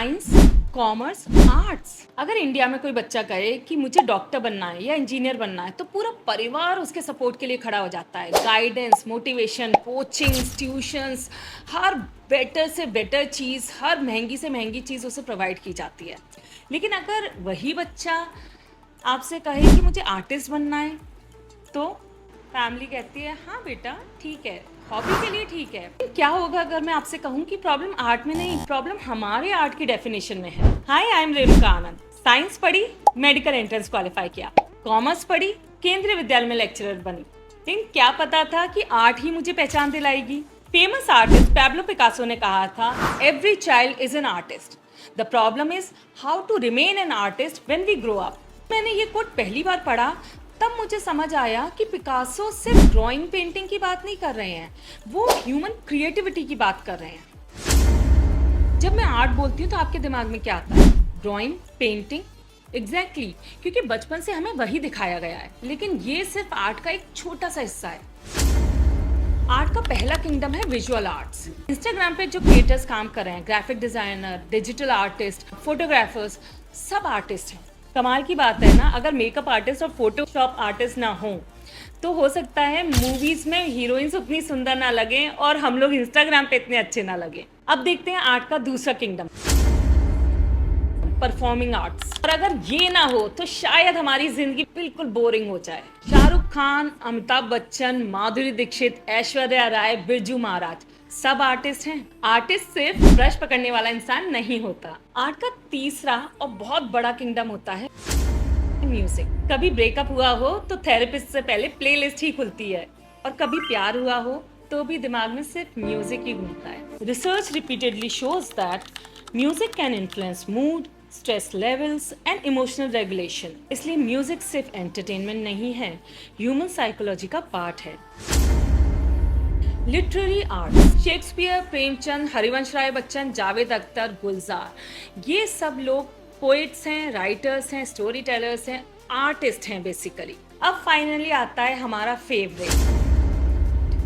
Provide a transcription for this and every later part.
Science, commerce, arts. अगर India में कोई बच्चा कहे कि मुझे डॉक्टर बनना है या इंजीनियर बनना है तो पूरा परिवार उसके सपोर्ट के लिए खड़ा हो जाता है। गाइडेंस, मोटिवेशन, कोचिंग्स, ट्यूशंस, हर बेटर से बेटर चीज़, हर महंगी से महंगी चीज़ उसे प्रोवाइड की जाती है। लेकिन अगर वही बच्चा आपसे कहे कि मुझे आर्टिस्ट बनना है तो फैमिली कहती है हाँ बेटा ठीक है, हॉबी के लिए ठीक है। क्या होगा अगर मैं आपसे कहूँ कि प्रॉब्लम आर्ट में नहीं, प्रॉब्लम हमारे आर्ट की डेफिनेशन में है। Hi, I am Renuka Anand. Science पढ़ी, मेडिकल एंट्रेंस क्वालिफाई किया। कॉमर्स पढ़ी, केंद्रीय विद्यालय में लेक्चरर बनी। लेकिन क्या पता था कि आर्ट ही मुझे पहचान दिलाएगी। फेमस आर्टिस्ट पैब्लो पिकासो ने कहा था, every child is an artist, the problem is how to remain an artist when we grow up. मैंने ये कोट पहली बार पढ़ा तब मुझे समझ आया कि पिकासो सिर्फ ड्राइंग पेंटिंग की बात नहीं कर रहे हैं, वो ह्यूमन क्रिएटिविटी की बात कर रहे हैं। जब मैं आर्ट बोलती हूँ तो आपके दिमाग में क्या आता है? Drawing, painting? एग्जैक्टली, क्योंकि बचपन से हमें वही दिखाया गया है। लेकिन ये सिर्फ आर्ट का एक छोटा सा हिस्सा है। आर्ट का पहला किंगडम है विजुअल आर्ट्स। इंस्टाग्राम पे जो क्रिएटर्स काम कर रहे हैं, graphic designer, digital artist, photographers, सब आर्टिस्ट हैं। कमाल की बात है ना, अगर मेकअप आर्टिस्ट और फोटोशॉप आर्टिस्ट ना हो तो हो सकता है मूवीज में हीरोइंस उतनी सुंदर ना लगे और हम लोग इंस्टाग्राम पे इतने अच्छे ना लगे। अब देखते हैं आर्ट का दूसरा किंगडम, परफॉर्मिंग आर्ट्स। और अगर ये ना हो तो शायद हमारी जिंदगी बिल्कुल बोरिंग हो जाए। शाहरुख खान, अमिताभ बच्चन, माधुरी दीक्षित, ऐश्वर्या राय, बिरजू महाराज, सब आर्टिस्ट हैं। आर्टिस्ट सिर्फ ब्रश पकड़ने वाला इंसान नहीं होता। आर्ट का तीसरा और बहुत बड़ा किंगडम होता है म्यूजिक। कभी ब्रेकअप हुआ हो तो थेरेपिस्ट से पहले प्लेलिस्ट ही खुलती है, और कभी प्यार हुआ हो तो भी दिमाग में सिर्फ म्यूजिक ही घूमता है। Research repeatedly shows that music can influence mood, stress levels and emotional regulation. इसलिए म्यूजिक सिर्फ एंटरटेनमेंट नहीं है, ह्यूमन साइकोलॉजी का पार्ट है। Literary art, Shakespeare, Premchand, Harivansh Rai Bachchan, Javed Akhtar, Gulzar, ये सब लोग पोइट्स हैं, राइटर्स हैं, स्टोरी टेलर्स हैं, आर्टिस्ट हैं बेसिकली। अब फाइनली आता है हमारा फेवरेट,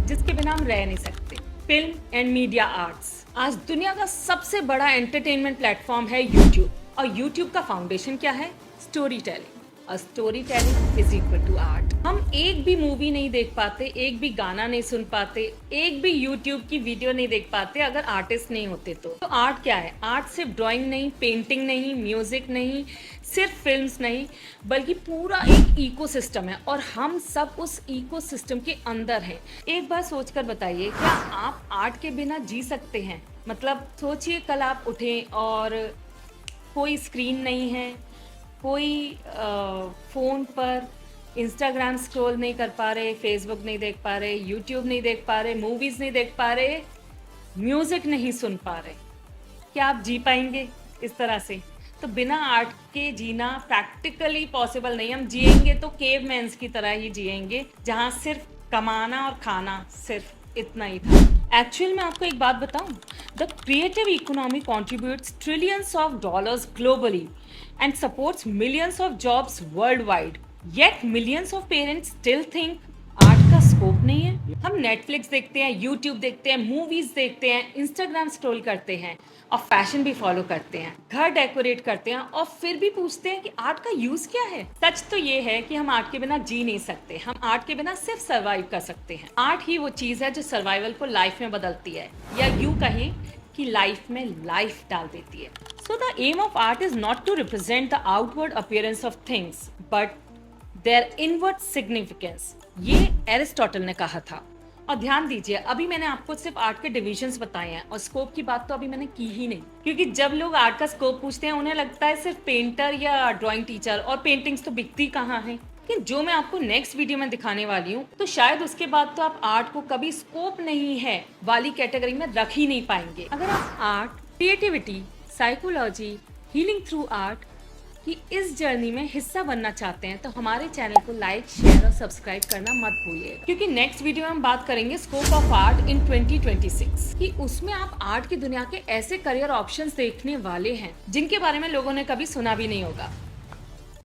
जिसके बिना हम रह नहीं सकते, फिल्म एंड मीडिया आर्ट्स। आज दुनिया का सबसे बड़ा एंटरटेनमेंट प्लेटफॉर्म है यूट्यूब, और यूट्यूब का फाउंडेशन क्या है? Story telling. और story telling is equal to art. हम एक भी मूवी नहीं देख पाते, एक भी गाना नहीं सुन पाते, एक भी यूट्यूब की वीडियो नहीं देख पाते अगर आर्टिस्ट नहीं होते तो आर्ट क्या है? आर्ट सिर्फ ड्राइंग नहीं, पेंटिंग नहीं, म्यूजिक नहीं, सिर्फ फिल्म्स नहीं, बल्कि पूरा एक इकोसिस्टम है, और हम सब उस इकोसिस्टम के अंदर हैं। एक बार सोचकर बताइए, क्या आप आर्ट के बिना जी सकते हैं? मतलब सोचिए, कल आप उठें और कोई स्क्रीन नहीं है, कोई फ़ोन पर इंस्टाग्राम स्क्रॉल नहीं कर पा रहे, फेसबुक नहीं देख पा रहे, यूट्यूब नहीं देख पा रहे, मूवीज़ नहीं देख पा रहे, म्यूज़िक नहीं सुन पा रहे, क्या आप जी पाएंगे इस तरह से? तो बिना आर्ट के जीना प्रैक्टिकली पॉसिबल नहीं। हम जिएंगे तो केवमैन्स की तरह ही जिएंगे, जहाँ सिर्फ कमाना और खाना सिर्फ इतना ही था। एक्चुअल में आपको एक बात बताऊं, the creative economy contributes trillions of dollars globally and supports millions of jobs worldwide. Yet millions of parents still think art का स्कोप नहीं है। हम नेटफ्लिक्स देखते हैं, यूट्यूब देखते हैं, मूवीज देखते हैं, इंस्टाग्राम स्क्रॉल करते हैं, और फैशन भी फॉलो करते हैं, घर डेकोरेट करते हैं, और फिर भी पूछते हैं कि आर्ट का यूज क्या है। सच तो ये है कि हम आर्ट के बिना जी नहीं सकते, हम आर्ट के बिना सिर्फ सर्वाइव कर सकते हैं। आर्ट ही वो चीज है जो सर्वाइवल को लाइफ में बदलती है, या यूं कहें कि लाइफ में लाइफ डाल देती है। So the aim of art is not to represent the outward appearance of things, but their inward significance. ये एरिस्टोटल ने कहा था। और ध्यान दीजिए, अभी मैंने आपको सिर्फ आर्ट के डिविजन्स बताए हैं, और स्कोप की बात तो अभी मैंने की ही नहीं, क्योंकि जब लोग आर्ट का स्कोप पूछते हैं उन्हें लगता है सिर्फ पेंटर या ड्राइंग टीचर, और पेंटिंग्स तो बिकती कहाँ है। लेकिन जो मैं आपको नेक्स्ट वीडियो में दिखाने वाली हूँ, तो शायद उसके बाद तो आप आर्ट को कभी स्कोप नहीं है वाली कैटेगरी में रख ही नहीं पाएंगे। अगर आप art, creativity, psychology, healing through art की इस जर्नी में हिस्सा बनना चाहते हैं तो हमारे चैनल को लाइक, शेयर और सब्सक्राइब करना मत भूलिए, क्योंकि नेक्स्ट वीडियो में हम बात करेंगे स्कोप ऑफ आर्ट इन 2026 कि उसमें आप आर्ट की दुनिया के ऐसे करियर ऑप्शंस देखने वाले हैं जिनके बारे में लोगों ने कभी सुना भी नहीं होगा।